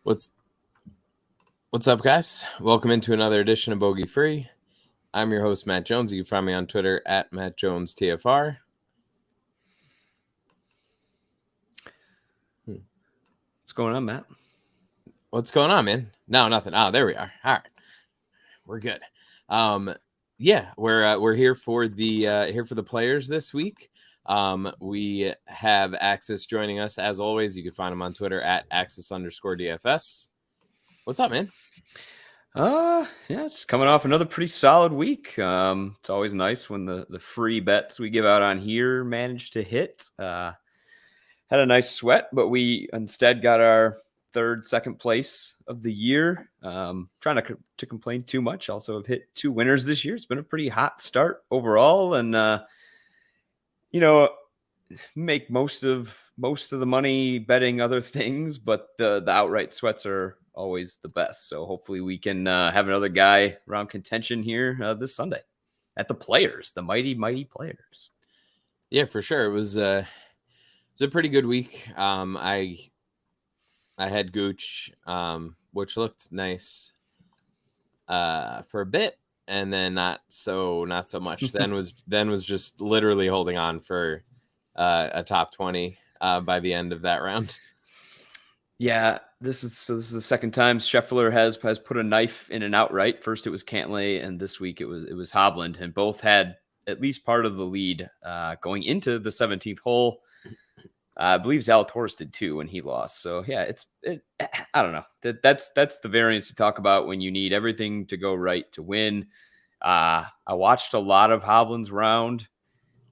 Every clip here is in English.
What's up, guys? Welcome into another edition of Bogey Free. I'm your host, Matt Jones. You can find me on Twitter at MattJonesTFR. What's going on, Matt? What's going on, man? No, nothing. Oh, there we are. All right, we're good. Yeah, we're here for the players this week. We have Axis joining us as always. You can find him on Twitter at Axis_DFS. What's up, man? Yeah, just coming off another pretty solid week. It's always nice when the free bets we give out on here manage to hit. Had a nice sweat, but we instead got our second place of the year. Trying not to complain too much. Also have hit 2 winners this year. It's been a pretty hot start overall, and make most of the money betting other things, but the outright sweats are always the best. So hopefully we can have another guy around contention here this Sunday at the Players, the mighty Players. Yeah, for sure. It was a pretty good week. I had Gooch, which looked nice for a bit, and then not so much. then was just literally holding on for a top 20 by the end of that round. Yeah, this is the second time Scheffler has put a knife in an outright. First it was Cantlay, and this week it was Hovland, and both had at least part of the lead going into the 17th hole. I believe Zalatoris did too when he lost. So yeah, I don't know. That's the variance you talk about when you need everything to go right to win. I watched a lot of Hovland's round.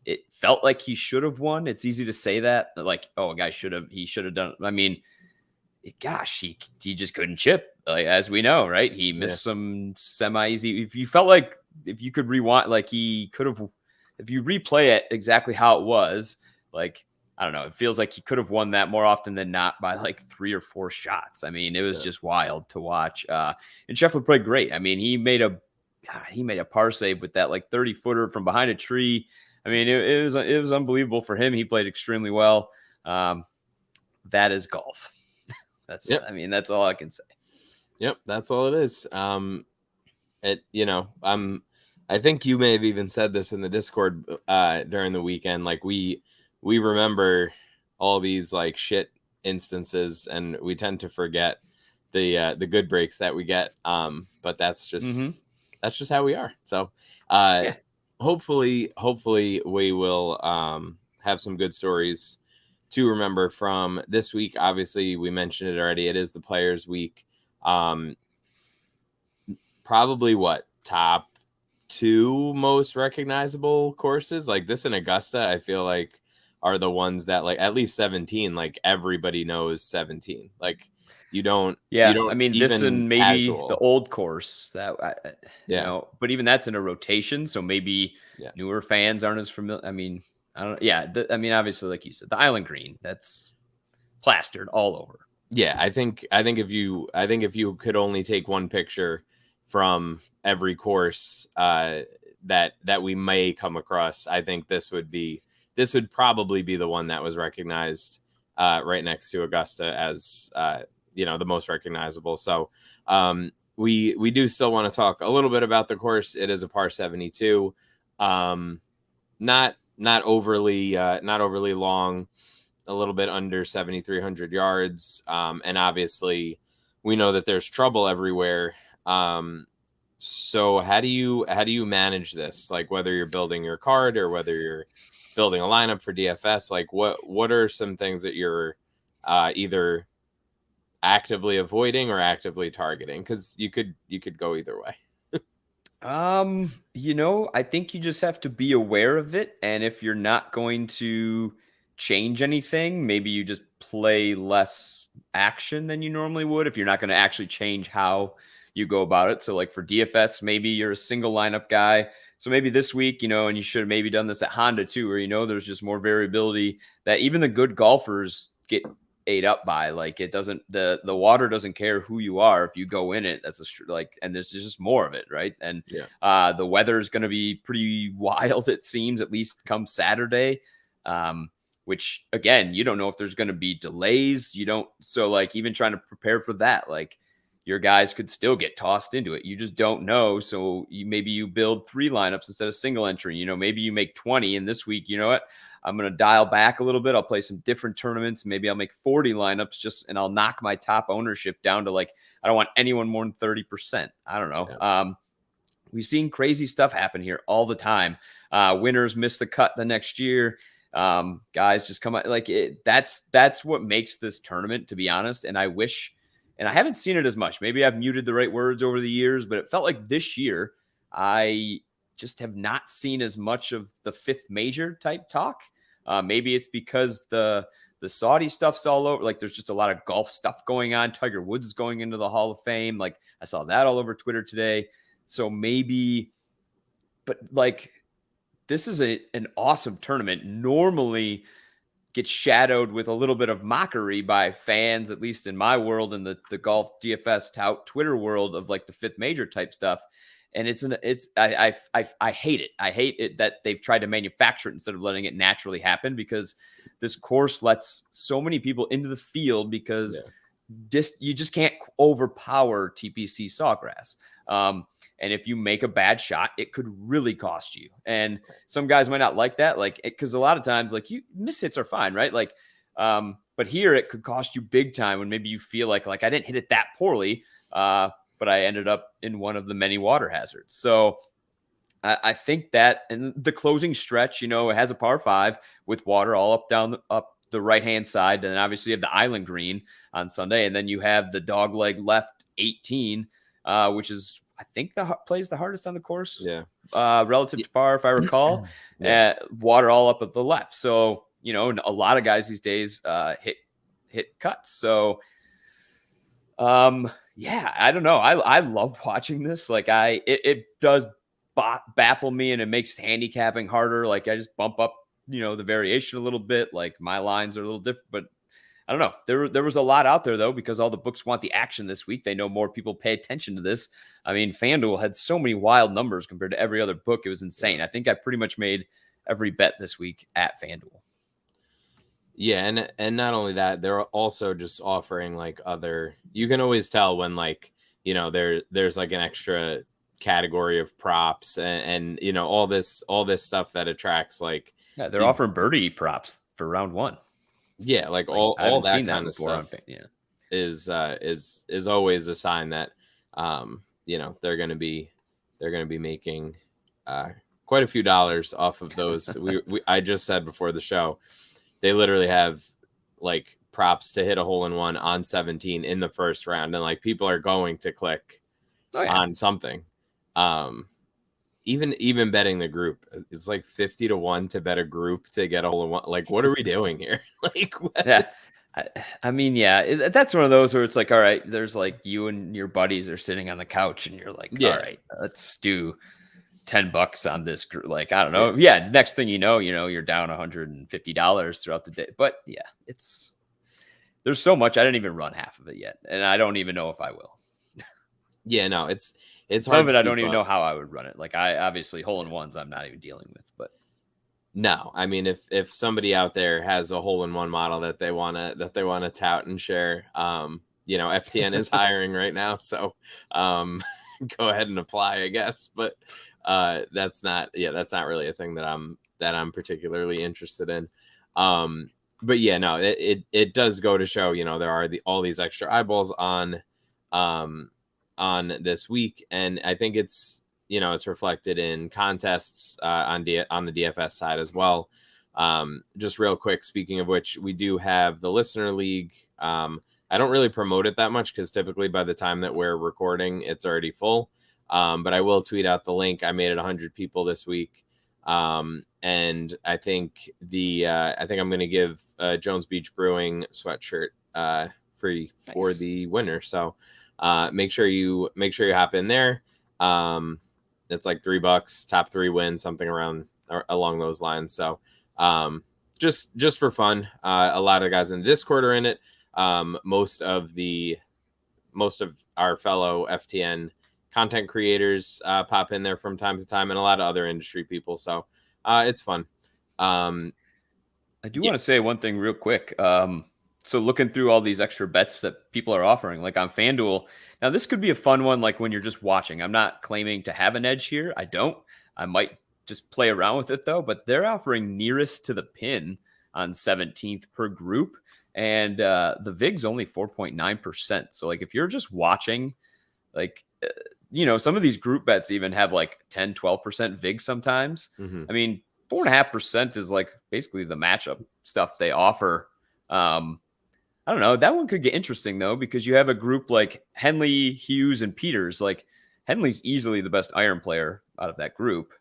It felt like he should have won. It's easy to say that, like, oh, a guy should have done it. I mean, gosh, he just couldn't chip, like, as we know, right? He missed some semi-easy. If you felt like if you could rewind, like he could have, if you replay it exactly how it was, like, I don't know, it feels like he could have won that more often than not by like 3 or 4 shots. I mean, it was just wild to watch. And Scheffler played great. I mean, he made a par save with that like 30-footer from behind a tree. I mean, it was unbelievable for him. He played extremely well. That is golf. I mean, that's all I can say. Yep, that's all it is. I think you may have even said this in the Discord during the weekend. Like we remember all these like shit instances, and we tend to forget the good breaks that we get. But that's just that's just how we are. So hopefully we will have some good stories to remember from this week. Obviously, we mentioned it already. It is the Players Week. Probably top 2 most recognizable courses, like this and Augusta, I feel like are the ones that, like, at least 17, like everybody knows 17. Like you don't. I mean, this and maybe the old course that but even that's in a rotation, so maybe newer fans aren't as familiar. I mean, I don't. Yeah, I mean, obviously, like you said, the Island Green, that's plastered all over. Yeah, I think if you could only take one picture from every course that we may come across, I think this would probably be the one that was recognized right next to Augusta as the most recognizable. So we do still want to talk a little bit about the course. It is a par 72. Not overly long, a little bit under 7,300 yards. And obviously we know that there's trouble everywhere. So how do you manage this? Like, whether you're building your card or whether you're building a lineup for DFS, like what are some things that you're either actively avoiding or actively targeting? Because you could go either way. I think you just have to be aware of it. And if you're not going to change anything, maybe you just play less action than you normally would if you're not going to actually change how you go about it. So like for DFS, maybe you're a single lineup guy. So maybe this week, and you should have maybe done this at Honda too, where, there's just more variability that even the good golfers get ate up by. Like, it doesn't, the water doesn't care who you are. If you go in it, that's and there's just more of it. Right. And the weather is going to be pretty wild, it seems, at least come Saturday. which again, you don't know if there's going to be delays. So like even trying to prepare for that, like your guys could still get tossed into it. You just don't know. So maybe you build 3 lineups instead of single entry. Maybe you make 20, and this week, you know what? I'm going to dial back a little bit. I'll play some different tournaments. Maybe I'll make 40 lineups and I'll knock my top ownership down to like, I don't want anyone more than 30%. I don't know. Yeah. We've seen crazy stuff happen here all the time. Winners miss the cut the next year. Guys just come out like it. That's what makes this tournament, to be honest. And I wish, and I haven't seen it as much. Maybe I've muted the right words over the years, but it felt like this year I just have not seen as much of the 5th major type talk. Maybe it's because the Saudi stuff's all over. Like there's just a lot of golf stuff going on. Tiger Woods is going into the Hall of Fame. Like I saw that all over Twitter today. So maybe, but like this is an awesome tournament. Normally gets shadowed with a little bit of mockery by fans, at least in my world and the golf DFS tout Twitter world of like the 5th major type stuff. And I hate it. I hate it that they've tried to manufacture it instead of letting it naturally happen, because this course lets so many people into the field because you just can't overpower TPC Sawgrass. And if you make a bad shot, it could really cost you. And some guys might not like that, like because a lot of times, like mishits are fine, right? Like, but here it could cost you big time when maybe you feel like I didn't hit it that poorly, but I ended up in one of the many water hazards. So I think that, and the closing stretch, it has a par 5 with water all up the right-hand side. And then obviously you have the island green on Sunday. And then you have the dogleg left 18, which is, I think plays the hardest on the course. Yeah. Relative to par, if I recall. Water all up at the left. So, a lot of guys these days hit cuts. So, I don't know. I love watching this. Like it does baffle me, and it makes handicapping harder. Like I just bump up, the variation a little bit. Like my lines are a little different, but I don't know. There was a lot out there though, because all the books want the action this week. They know more people pay attention to this. I mean, FanDuel had so many wild numbers compared to every other book. It was insane. I think I pretty much made every bet this week at FanDuel. Yeah, and not only that, they're also just offering like other. You can always tell when there's like an extra category of props and all this stuff that attracts like. Yeah, they're offering birdie props for round 1. Yeah, like all that kind of stuff. Is always a sign that they're going to be making quite a few dollars off of those. I just said before the show, they literally have like props to hit a hole in one on 17 in the first round, and like people are going to click on something. Even betting the group, it's like 50-1 to bet a group to get a hole in one. Like, what are we doing here? Like, what? Yeah. I mean, that's one of those where it's like, all right, there's like you and your buddies are sitting on the couch and you're like, all right, let's do $10 on this group. Like, I don't know. Yeah. Next thing you know, you're down $150 throughout the day. But yeah, there's so much. I didn't even run half of it yet. And I don't even know if I will. Yeah, no, it's some hard of it. I don't even know how I would run it. Like I obviously hole in ones I'm not even dealing with, but no, I mean, if somebody out there has a hole in one model that they want to tout and share, FTN is hiring right now, so go ahead and apply, I guess. But that's not really a thing that I'm particularly interested in. But yeah, no, it does go to show, there are all these extra eyeballs on this week, and I think it's reflected in contests on the DFS side as well. Just real quick, speaking of which, we do have the listener league. I don't really promote it that much because typically by the time that we're recording, it's already full. But I will tweet out the link. I made it 100 people this week. And I think I'm going to give Jones Beach Brewing sweatshirt free for the winner. So make sure you hop in there. It's like $3, top 3 wins, something along those lines. So just for fun. A lot of guys in the Discord are in it. Most of our fellow FTN content creators pop in there from time to time, and a lot of other industry people. So it's fun. I do want to say one thing real quick. So looking through all these extra bets that people are offering, like on FanDuel, now this could be a fun one, like when you're just watching. I'm not claiming to have an edge here. I don't. I might just play around with it though, but they're offering nearest to the pin on 17th per group. And the VIG's only 4.9%. So like if you're just watching, like, some of these group bets even have like 10, 12% VIG sometimes. I mean, 4.5% is like basically the matchup stuff they offer. I don't know. That one could get interesting though, because you have a group like Henley, Hughes, and Peters. Like Henley's easily the best iron player out of that group.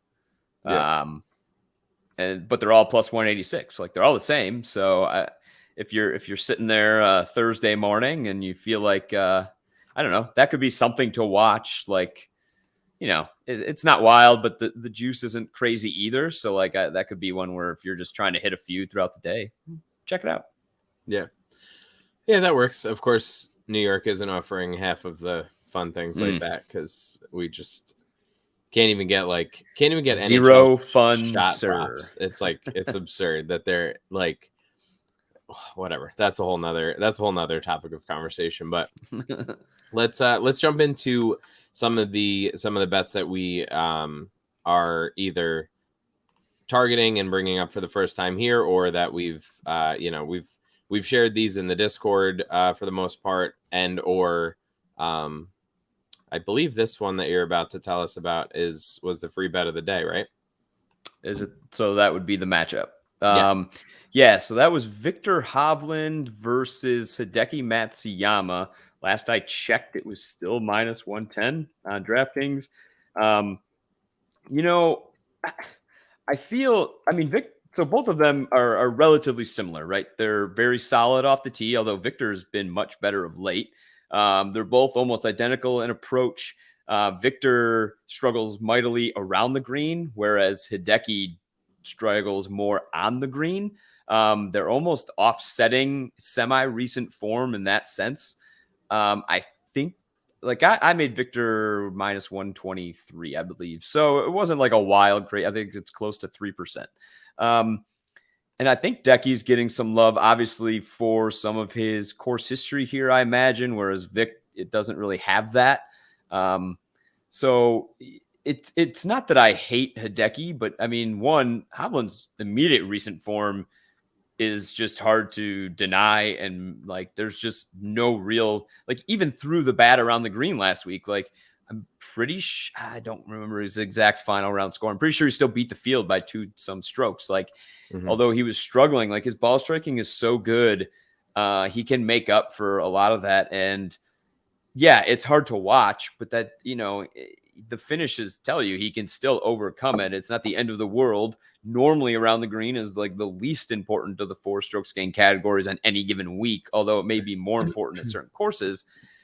Yeah. But they're all plus 186. Like they're all the same. So if you're sitting there Thursday morning and you feel like I don't know, that could be something to watch. Like, it's not wild, but the juice isn't crazy either. So like that could be one where if you're just trying to hit a few throughout the day, check it out. Yeah. Yeah, that works. Of course, New York isn't offering half of the fun things like that because we just can't even get zero NHL fun shot props. It's like it's absurd that they're like whatever. That's a whole nother topic of conversation. But let's jump into some of the bets that we are either targeting and bringing up for the first time here, or that we've shared these in the Discord for the most part, and or I believe this one that you're about to tell us about was the free bet of the day, right? Is it? So that would be the matchup. Yeah. So that was Victor Hovland versus Hideki Matsuyama. Last I checked, it was still minus 110 on DraftKings. I feel, so both of them are relatively similar, right? They're very solid off the tee, although Victor's been much better of late. They're both almost identical in approach. Victor struggles mightily around the green, whereas Hideki struggles more on the green. They're almost offsetting semi-recent form in that sense. I think, like, I made Victor minus 123, I believe. So it wasn't like a wild great. I think it's close to 3%. And I think Decky's getting some love, obviously, for some of his course history here, I imagine, whereas Vic, it doesn't really have that. So it's not that I hate Hideki, but I mean, one, Hovland's immediate recent form is just hard to deny. And like, there's just no real, like, even through the bat around the green last week, like, I'm pretty sure, I don't remember his exact final round score. I'm pretty sure he still beat the field by some strokes. Like, although he was struggling, like his ball striking is so good. He can make up for a lot of that. And yeah, it's hard to watch, but that, the finishes tell you he can still overcome it. It's not the end of the world. Normally around the green is like the least important of the 4 strokes gain categories on any given week, although it may be more important at certain courses.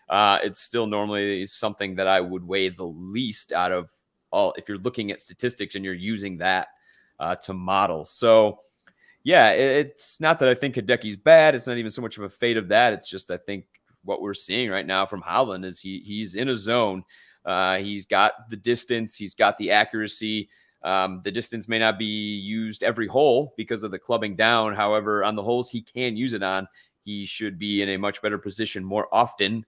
It's still normally something that I would weigh the least out of all if you're looking at statistics and you're using that to model. So yeah, it's not that I think Hideki's bad. It's not even so much of a fate of that. It's just I think what we're seeing right now from Hovland is he's in a zone. He's got the distance. He's got the accuracy. The distance may not be used every hole because of the clubbing down. However, on the holes he can use it on, he should be in a much better position more often.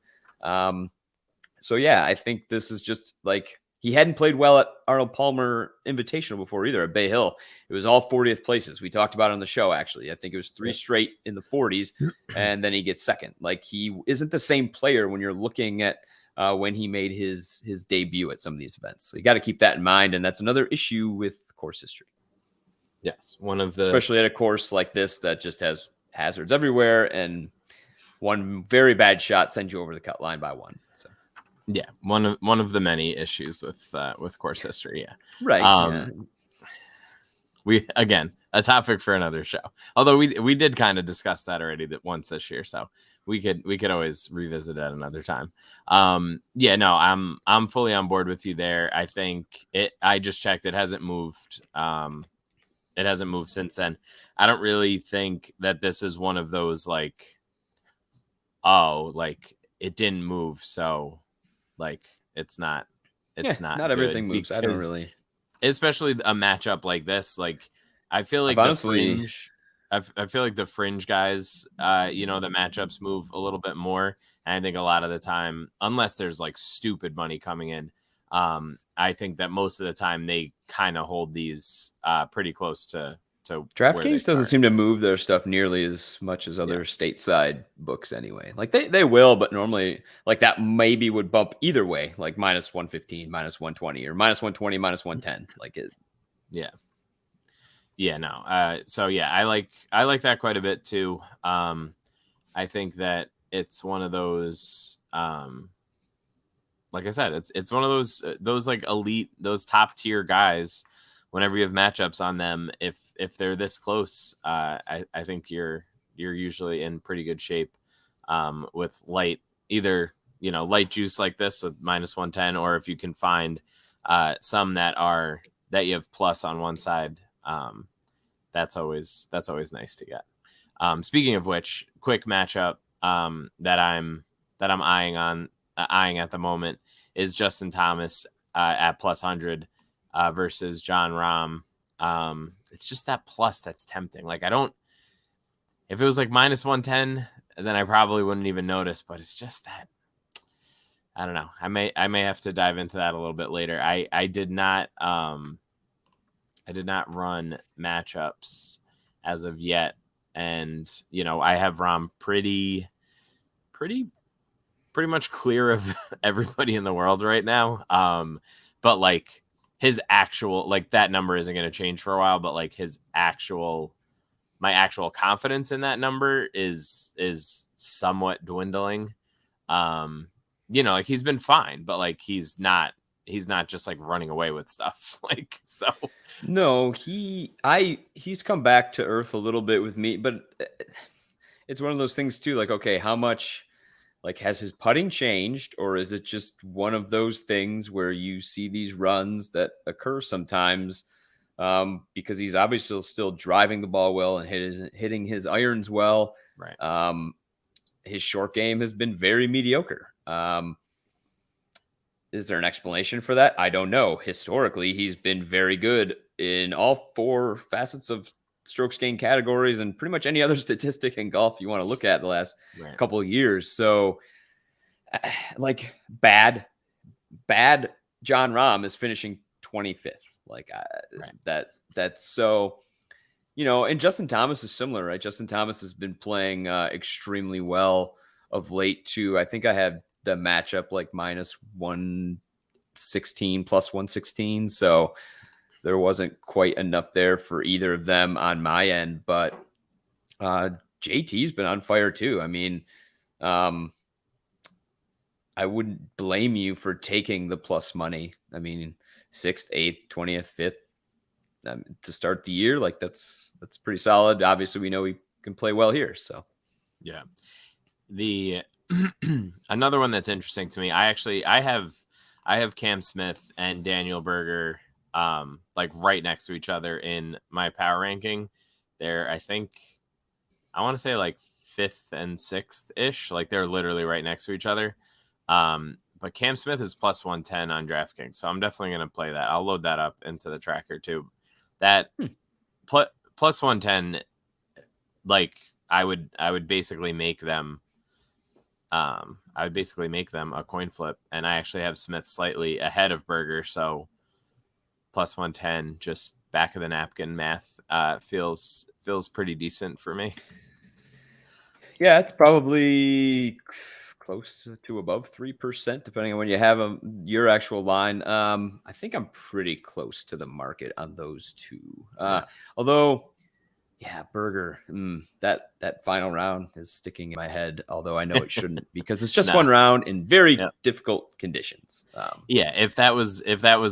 So yeah, I think this is just like he hadn't played well at Arnold Palmer Invitational before either at Bay Hill. It was all 40th places. We talked about it on the show, actually. I think it was 3 straight in the 40s, and then he gets second. Like, he isn't the same player when you're looking at when he made his debut at some of these events. So you got to keep that in mind, and that's another issue with course history. Yes, especially at a course like this that just has hazards everywhere, and one very bad shot sends you over the cut line by one. So yeah, one of the many issues with course history. Yeah, right. We, again, a topic for another show. Although we did kind of discuss that already once this year, so we could always revisit it another time. Yeah, no, I'm fully on board with you there. I think I just checked; it hasn't moved. It hasn't moved since then. I don't really think that this is one of those like, oh, like it didn't move, so like it's not everything moves. I don't really, especially a matchup like this. Like, I feel like honestly, I feel like the fringe guys, you know, the matchups move a little bit more. And I think a lot of the time, unless there's like stupid money coming in, I think that most of the time they kind of hold these pretty close to where they DraftKings doesn't start. seem to move their stuff nearly as much as other stateside books anyway. Like they will, but normally like that maybe would bump either way, like minus 115, minus 120, or minus 120, minus 110. Like it. Yeah. Yeah, no. So yeah, I like that quite a bit too. I think that it's one of those like I said, it's one of those like elite, those top tier guys. Whenever you have matchups on them, if they're this close, I think you're usually in pretty good shape with light, either, you know, light juice like this with minus 110, or if you can find some that you have plus on one side. That's always nice to get. Speaking of which, quick matchup that I'm eyeing at the moment is Justin Thomas at plus 100 versus John Rahm. It's just that plus that's tempting. Like if it was like minus 110, then I probably wouldn't even notice. But it's just that, I don't know. I may have to dive into that a little bit later. I did not run matchups as of yet, and you know, I have Rahm pretty much clear of everybody in the world right now. But like his actual, like that number isn't going to change for a while, but like my actual confidence in that number is somewhat dwindling. You know, like he's been fine, but like he's not just like running away with stuff. Like, so No, he's come back to earth a little bit with me, but it's one of those things too. Like, okay, how much, like, has his putting changed, or is it just one of those things where you see these runs that occur sometimes because he's obviously still driving the ball well and hitting his irons well. right. His short game has been very mediocre. Is there an explanation for that? I don't know. Historically, he's been very good in all four facets of strokes gained categories and pretty much any other statistic in golf you want to look at the last Right. couple of years. So, like, bad John Rahm is finishing 25th. Like Right. that's so, you know, and Justin Thomas is similar, right? Justin Thomas has been playing extremely well of late too. I think I had the matchup like minus 116 plus 116. So there wasn't quite enough there for either of them on my end, but JT's been on fire too. I mean, I wouldn't blame you for taking the plus money. I mean, 6th, 8th, 20th, 5th to start the year. Like that's pretty solid. Obviously we know he can play well here. So Yeah. The another one that's interesting to me, I have Cam Smith and Daniel Berger like right next to each other in my power ranking. They're, I think, I want to say like 5th and 6th ish. Like they're literally right next to each other. But Cam Smith is plus 110 on DraftKings, so I'm definitely going to play that. I'll load that up into the tracker too. That plus 110, like I would basically make them. I would basically make them a coin flip, and I actually have Smith slightly ahead of Berger, so plus 110, just back of the napkin math, feels pretty decent for me. yeah, it's probably close to above 3%, depending on when you have your actual line. I think I'm pretty close to the market on those two. Although, yeah, Berger, that final round is sticking in my head, although I know it shouldn't because it's just one round in very difficult conditions. Yeah, if that was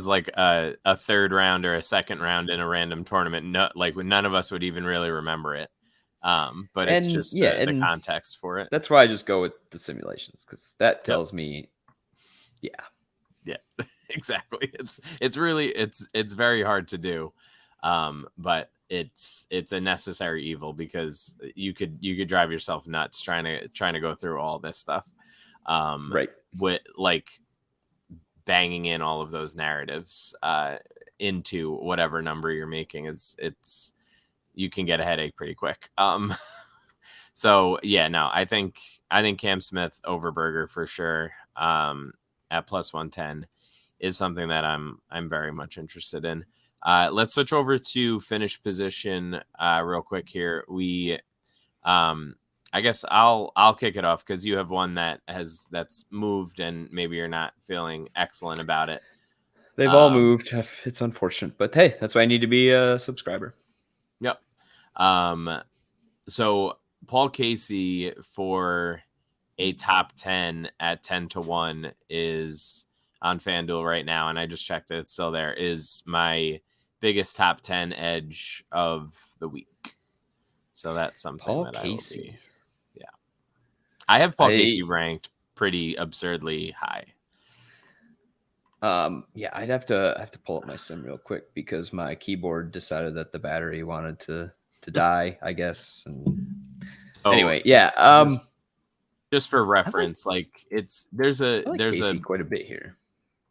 like a third round or a second round in a random tournament, like none of us would even really remember it. But it's just the context for it. That's why I just go with the simulations, because that tells me, yeah, exactly. It's really it's very hard to do, but it's a necessary evil because you could drive yourself nuts trying to go through all this stuff, right? With like banging in all of those narratives into whatever number you're making. It's you can get a headache pretty quick. So yeah, no, I think Cam Smith over Berger for sure. At plus 110 is something that I'm very much interested in. Let's switch over to finish position real quick here. We I guess I'll kick it off because you have one that's moved and maybe you're not feeling excellent about it. They've all moved. It's unfortunate, but hey, that's why I need to be a subscriber. Yep. So Paul Casey for a top 10 at 10-1 is on FanDuel right now, and I just checked it. It's still there. Is my biggest top 10 edge of the week. So that's something Paul that Casey. I will be. Yeah. I have Paul Casey ranked pretty absurdly high. Yeah, I'd have to pull up my sim real quick because my keyboard decided that the battery wanted to die, I guess. And anyway, yeah. Just for reference, there's Casey quite a bit here.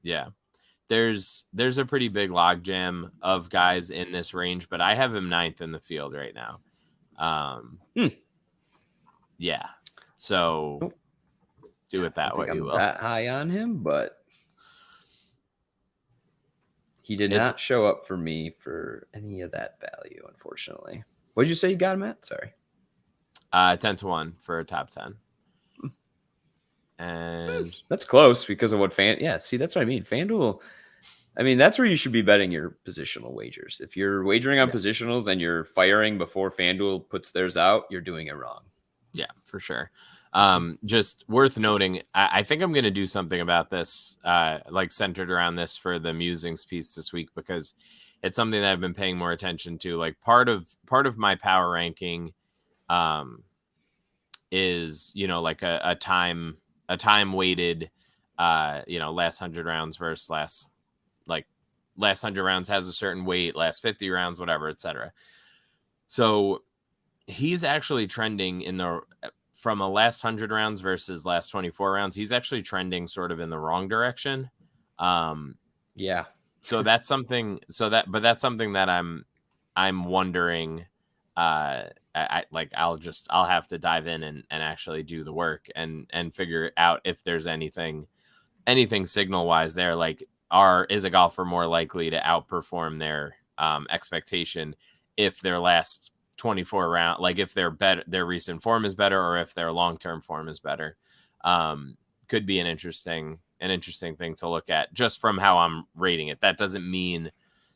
Yeah. There's a pretty big logjam of guys in this range, but I have him 9th in the field right now. Yeah. So do with that what you will. That high on him, but he did not show up for me for any of that value, unfortunately. What did you say you got him at? Sorry. 10-1 for a top 10. And that's close because of what see, that's what I mean. FanDuel, I mean, that's where you should be betting your positional wagers. If you're wagering on positionals and you're firing before FanDuel puts theirs out, you're doing it wrong. Yeah, for sure. Just worth noting, I think I'm going to do something about this, centered around this for the musings piece this week, because it's something that I've been paying more attention to. Like part of my power ranking, is, like a time weighted, last 100 rounds versus last 100 rounds has a certain weight, last 50 rounds, whatever, etc. So he's actually trending from a last 100 rounds versus last 24 rounds. He's actually trending sort of in the wrong direction. Yeah. So that's something. But that's something that I'm wondering. I'll have to dive in and actually do the work and figure out if there's anything signal wise there. Like, is a golfer more likely to outperform their expectation if their last 24 round, like if their recent form is better, or if their long-term form is better? Could be an interesting thing to look at just from how I'm rating it. That doesn't mean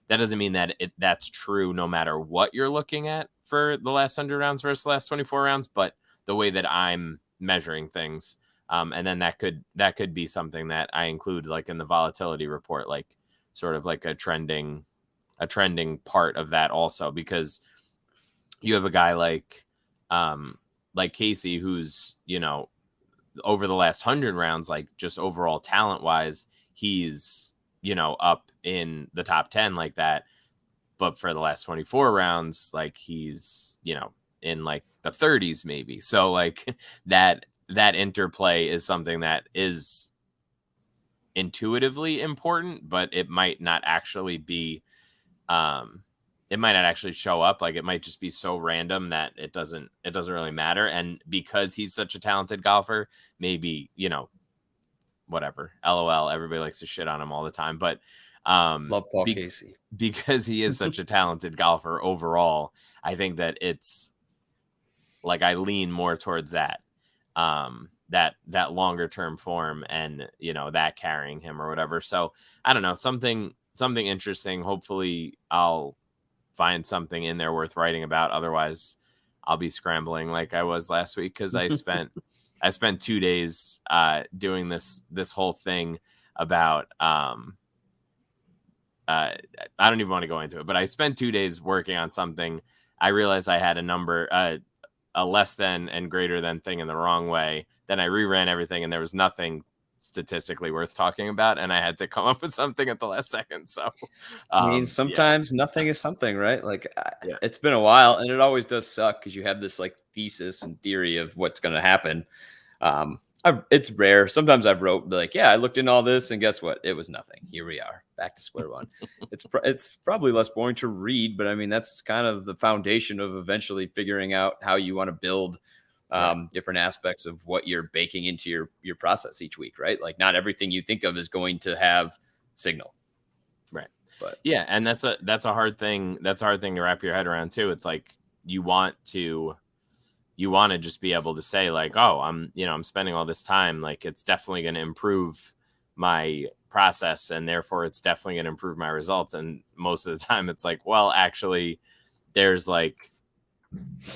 that that's true no matter what you're looking at for the last 100 rounds versus the last 24 rounds, but the way that I'm measuring things. And then that could be something that I include like in the volatility report, like sort of like a trending part of that also, because you have a guy like Casey, who's, over the last 100 rounds, like just overall talent wise, he's, up in the top 10 like that. But for the last 24 rounds, like he's, in like the 30s maybe. So like that interplay is something that is intuitively important, but it might not actually be, it might not actually show up. Like it might just be so random that it doesn't really matter. And because he's such a talented golfer, maybe, whatever, LOL, everybody likes to shit on him all the time, but love Paul Casey because he is such a talented golfer overall. I think that it's like, I lean more towards that longer term form and, that carrying him or whatever. So I don't know, something interesting. Hopefully I'll find something in there worth writing about. Otherwise I'll be scrambling like I was last week. Cause I spent 2 days doing this whole thing about, I don't even want to go into it, but I spent 2 days working on something. I realized I had a number, a less than and greater than thing in the wrong way. Then I reran everything and there was nothing statistically worth talking about, and I had to come up with something at the last second. So I mean, sometimes nothing is something, right? Like it's been a while, and it always does suck because you have this like thesis and theory of what's going to happen. It's rare. Sometimes I've wrote like, yeah, I looked into all this, and guess what? It was nothing. Here we are, back to square one. It's probably less boring to read, but I mean that's kind of the foundation of eventually figuring out how you want to build different aspects of what you're baking into your process each week, right? Like not everything you think of is going to have signal. Right. But yeah, and that's a hard thing. That's a hard thing to wrap your head around too. It's like you want to just be able to say like, oh, I'm spending all this time. Like it's definitely going to improve my process, and therefore it's definitely going to improve my results. And most of the time it's like, well, actually there's like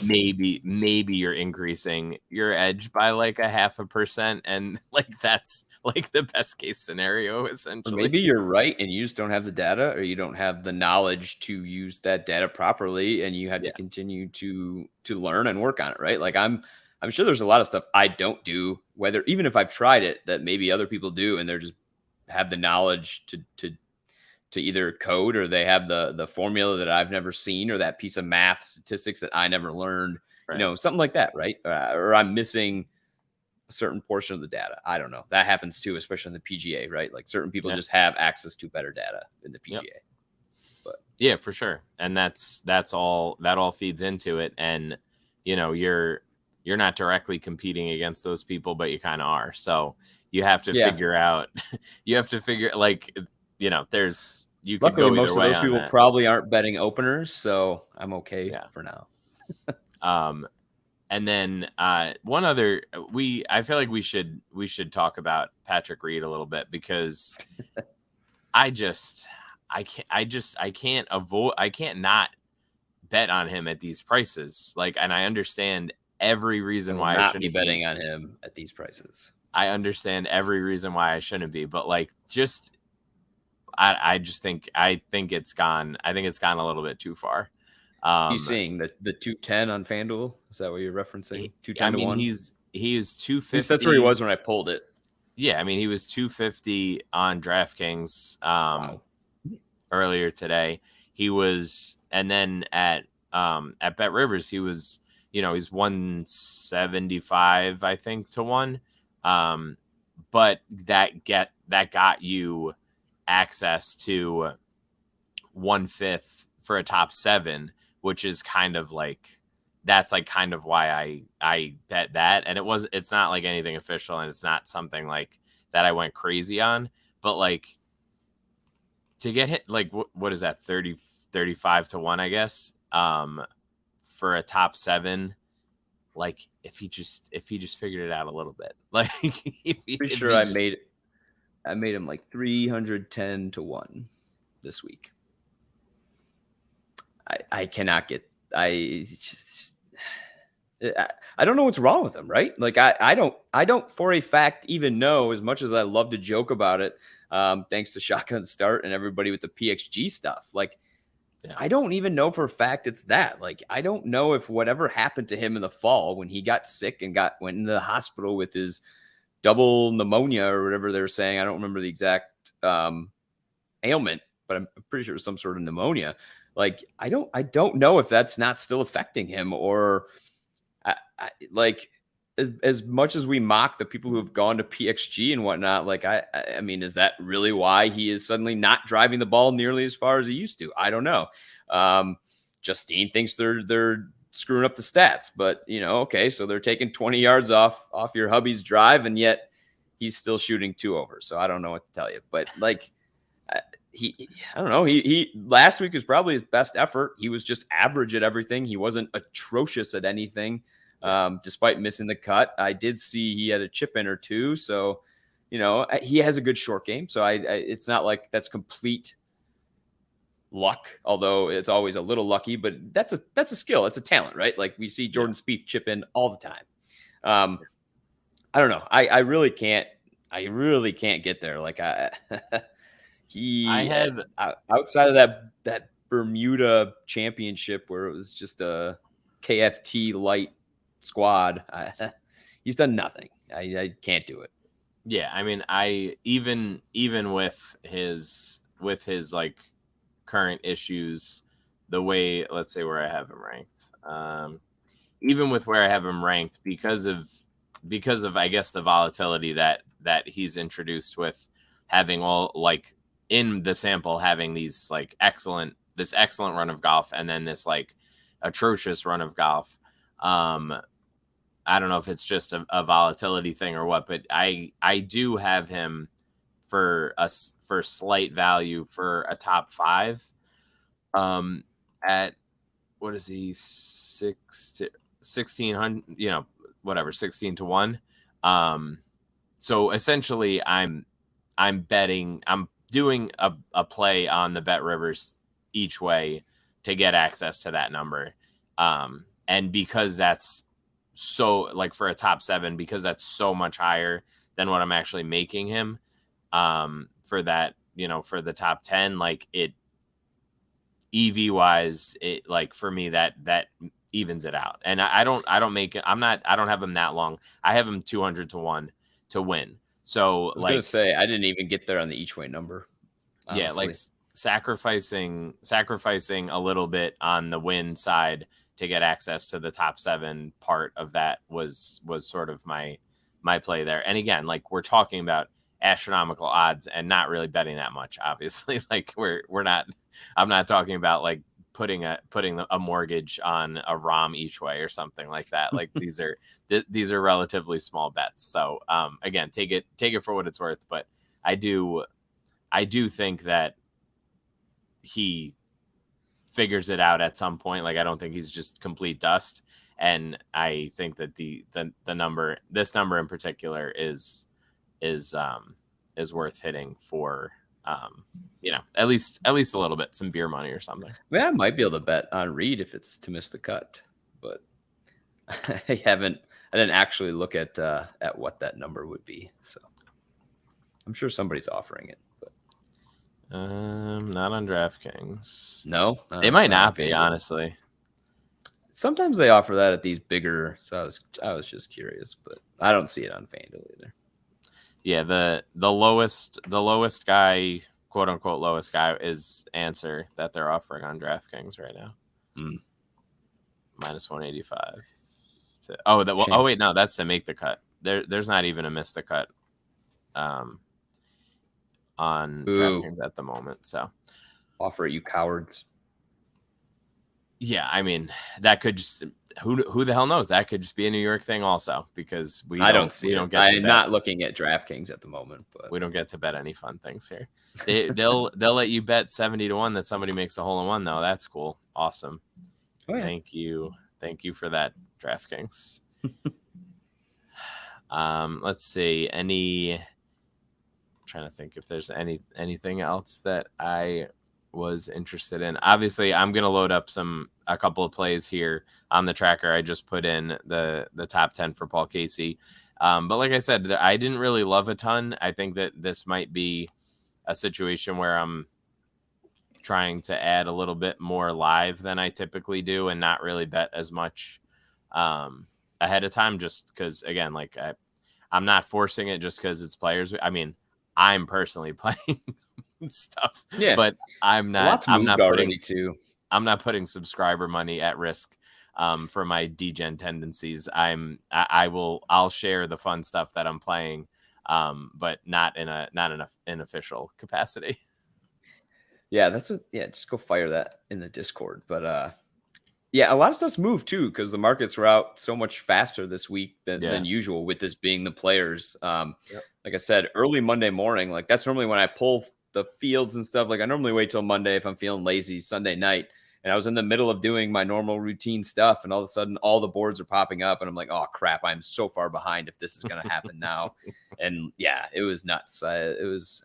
maybe you're increasing your edge by like 0.5%, and like that's like the best case scenario or essentially. maybe you're right and you just don't have the data, or you don't have the knowledge to use that data properly, and you have to continue to learn and work on it, right? Like I'm sure there's a lot of stuff I don't do, whether even if I've tried it, that maybe other people do, and they're just have the knowledge to either code, or they have the formula that I've never seen, or that piece of math statistics that I never learned, Right. something like that, right? Or I'm missing a certain portion of the data. I don't know. That happens too, especially in the PGA, right? Like certain people just have access to better data in the PGA. Yep. But yeah, for sure. And that's all that all feeds into it. And you're not directly competing against those people, but you kind of are. So you have to figure out like, there's you could luckily go either most of way those on people that. probably aren't betting openers, so I'm okay for now. And then one other I feel like we should talk about Patrick Reed a little bit, because I can't not bet on him at these prices. Like, and I understand every reason why I shouldn't be betting on him at these prices. I understand every reason why I shouldn't be, but like just I think it's gone. I think it's gone a little bit too far. You seeing the 210 on FanDuel? Is that what you're referencing? 210 I mean, to 1? he is 250. At least that's where he was when I pulled it. Yeah, I mean, he was 250 on DraftKings earlier today. He was, and then at Bet Rivers, he was, he's 175, I think, to 1. But that got you access to 1/5 for a top 7, which is kind of like, that's like kind of why I bet that. And it's not like anything official, and it's not something like that I went crazy on, but like to get hit, like what is that, 35 to 1, I guess, for a top 7, like if he just figured it out a little bit, like pretty sure I made him like 310 to 1 this week. I cannot get, I don't know what's wrong with him, right? Like I don't for a fact even know, as much as I love to joke about it, thanks to Shotgun Start and everybody with the PXG stuff. Like, I don't even know for a fact it's that. Like, I don't know if whatever happened to him in the fall when he got sick and went into the hospital with his double pneumonia or whatever they were saying. I don't remember the exact ailment, but I'm pretty sure it was some sort of pneumonia. Like, I don't know if that's not still affecting him, or like as much as we mock the people who have gone to PXG and whatnot, like I mean, is that really why he is suddenly not driving the ball nearly as far as he used to? I don't know. Justine thinks they're screwing up the stats, but okay, so they're taking 20 yards off your hubby's drive, and yet he's still shooting 2 over. So I don't know what to tell you, but like I don't know. He last week was probably his best effort. He was just average at everything. He wasn't atrocious at anything. Despite missing the cut. I did see he had a chip in or 2. So, he has a good short game. So it's not like that's complete luck, although it's always a little lucky, but that's a skill. It's a talent, right? Like we see Jordan Spieth chip in all the time. I don't know. I really can't get there. Like outside of that Bermuda championship where it was just a KFT light squad, he's done nothing. I can't do it. Yeah, I mean, I even with his like current issues, the way, let's say where I have him ranked, even with where I have him ranked, because of because of, I guess, the volatility that he's introduced with having all, like, in the sample, having these like excellent run of golf and then this like atrocious run of golf. I don't know if it's just a volatility thing or what, but I do have him for slight value for a top 5 at, what is he, 1600, whatever, 16 to 1. So essentially I'm doing a play on the Bet Rivers each way to get access to that number. And because that's so, like, for a top 7, because that's so much higher than what I'm actually making him, for that, for the top 10, like, it EV wise, it, like, for me, that evens it out. And I don't have him that long. I have him 200 to 1 to win. So I was gonna say, I didn't even get there on the each way number. Honestly. Yeah, like sacrificing a little bit on the win side to get access to the top 7 part of that was sort of my play there. And again, like, we're talking about astronomical odds and not really betting that much, obviously. Like, I'm not talking about like putting a mortgage on a ROM each way or something like that. Like, these are relatively small bets. So again, take it for what it's worth. But I do think that he figures it out at some point. Like, I don't think he's just complete dust. And I think that this number in particular is worth hitting for, at least a little bit, some beer money or something. Man, I might be able to bet on Reed if it's to miss the cut, but I didn't actually look at what that number would be. So I'm sure somebody's offering it, but not on DraftKings. No, it might not be, honestly. Sometimes they offer that at these bigger. So I was just curious, but I don't see it on FanDuel either. Yeah, the lowest guy, quote unquote lowest guy, is Answer that they're offering on DraftKings right now. Minus 185. Oh wait, no, that's to make the cut. There's not even a miss the cut on DraftKings at the moment. So offer it, you cowards. Yeah, I mean, that could just, who the hell knows? That could just be a New York thing also, because I'm not looking at DraftKings at the moment, but we don't get to bet any fun things here. They'll let you bet 70 to 1 that somebody makes a hole in one, though. That's cool. Awesome. Oh, yeah. Thank you for that, DraftKings. Let's see. Trying to think if there's anything else that I was interested in. Obviously, I'm gonna load up a couple of plays here on the tracker. I just put in the top 10 for Paul Casey, but like I said, I didn't really love a ton. I think that this might be a situation where I'm trying to add a little bit more live than I typically do and not really bet as much ahead of time, just because, again, like, I'm not forcing it just because it's players. I mean, I'm personally playing stuff, yeah, but I'm not putting subscriber money at risk for my degen tendencies. I'll share the fun stuff that I'm playing, but not in an official capacity. Yeah, just go fire that in the Discord. But yeah, a lot of stuff's moved too, because the markets were out so much faster this week than usual, with this being the players. Like I said, early Monday morning, like, that's normally when I pull the fields and stuff. Like, I normally wait till Monday if I'm feeling lazy, Sunday night. And I was in the middle of doing my normal routine stuff, and all of a sudden all the boards are popping up, and I'm like, oh crap, I'm so far behind if this is going to happen now. And yeah, it was nuts. I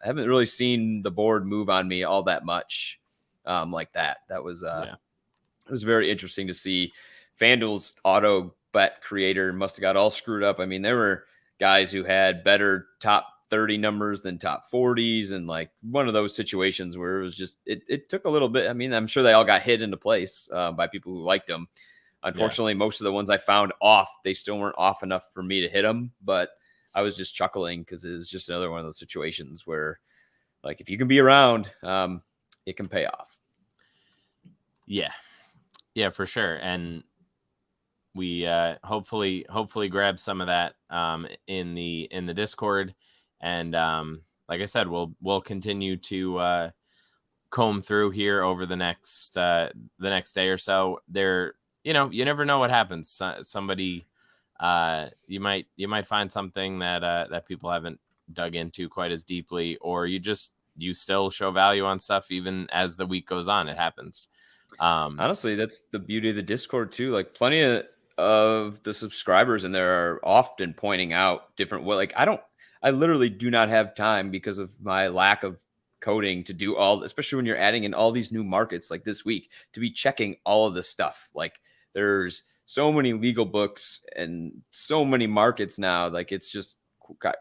haven't really seen the board move on me all that much like that. That was it was very interesting to see. FanDuel's auto bet creator must have got all screwed up. I mean, there were guys who had better top 30 numbers than top 40s, and like one of those situations where it was just it took a little bit. I mean, I'm sure they all got hit into place by people who liked them. Unfortunately, most of the ones I found off, they still weren't off enough for me to hit them, but I was just chuckling because it was just another one of those situations where, like, if you can be around, it can pay off. Yeah, for sure. And we hopefully grab some of that in the Discord, and like I said, we'll continue to comb through here over the next day or so. There, you never know what happens. Somebody, you might find something that people haven't dug into quite as deeply, or you still show value on stuff even as the week goes on. It happens. Honestly, that's the beauty of the Discord too. Like plenty of the subscribers in there are often pointing out different like I literally do not have time because of my lack of coding to do all, especially when you're adding in all these new markets like this week, to be checking all of this stuff. Like there's so many legal books and so many markets now. Like it's just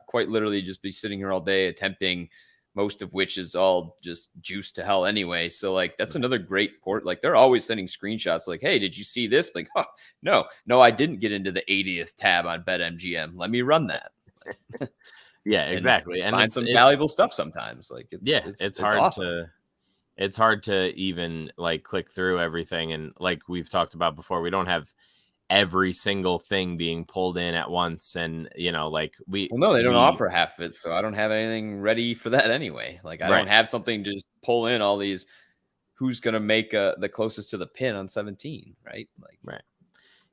quite literally just be sitting here all day attempting, most of which is all just juice to hell anyway. So like that's another great port. Like they're always sending screenshots like, hey, did you see this? Like, oh, no, I didn't get into the 80th tab on BetMGM. Let me run that. Yeah, exactly. And find some valuable stuff sometimes. Like it's hard awesome. It's hard to even like click through everything. And like we've talked about before, we don't have every single thing being pulled in at once. And like they don't offer half of it, so I don't have anything ready for that anyway. Like I don't have something to just pull in all these who's gonna make the closest to the pin on 17, right? Like right.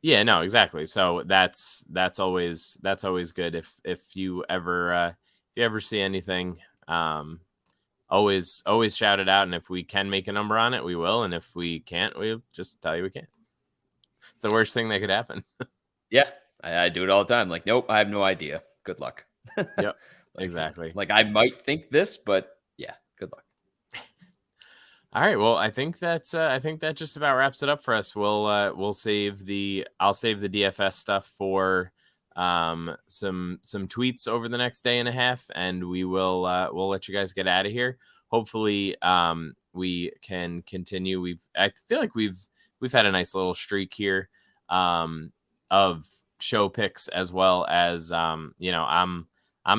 Yeah, no, exactly. So that's always good if you ever see anything, always shout it out, and if we can make a number on it, we will, and if we can't, we'll just tell you we can't. It's the worst thing that could happen. Yeah, I do it all the time. Like, nope, I have no idea. Good luck. Yep, exactly. Like I might think this, but yeah, good luck. All right. Well, I think that just about wraps it up for us. I'll save the DFS stuff for some tweets over the next day and a half, and we'll let you guys get out of here. Hopefully, we can continue. I feel like we've had a nice little streak here of show picks, as well as I'm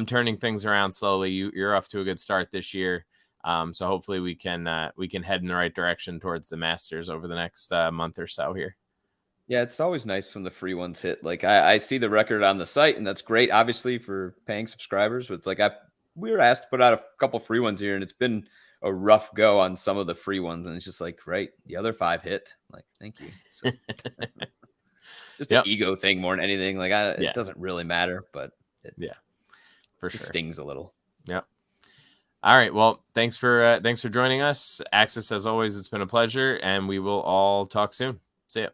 turning things around slowly. You're off to a good start this year. So hopefully we can head in the right direction towards the Masters over the next month or so here. Yeah, it's always nice when the free ones hit. Like I see the record on the site, and that's great, obviously, for paying subscribers. But it's like we were asked to put out a couple free ones here, and it's been a rough go on some of the free ones, and it's just like, right, the other 5 hit. Like, thank you. So, just an ego thing more than anything. Like it doesn't really matter, but for sure, stings a little. Yep. All right. Well, thanks for joining us, Axis. As always, it's been a pleasure, and we will all talk soon. See ya.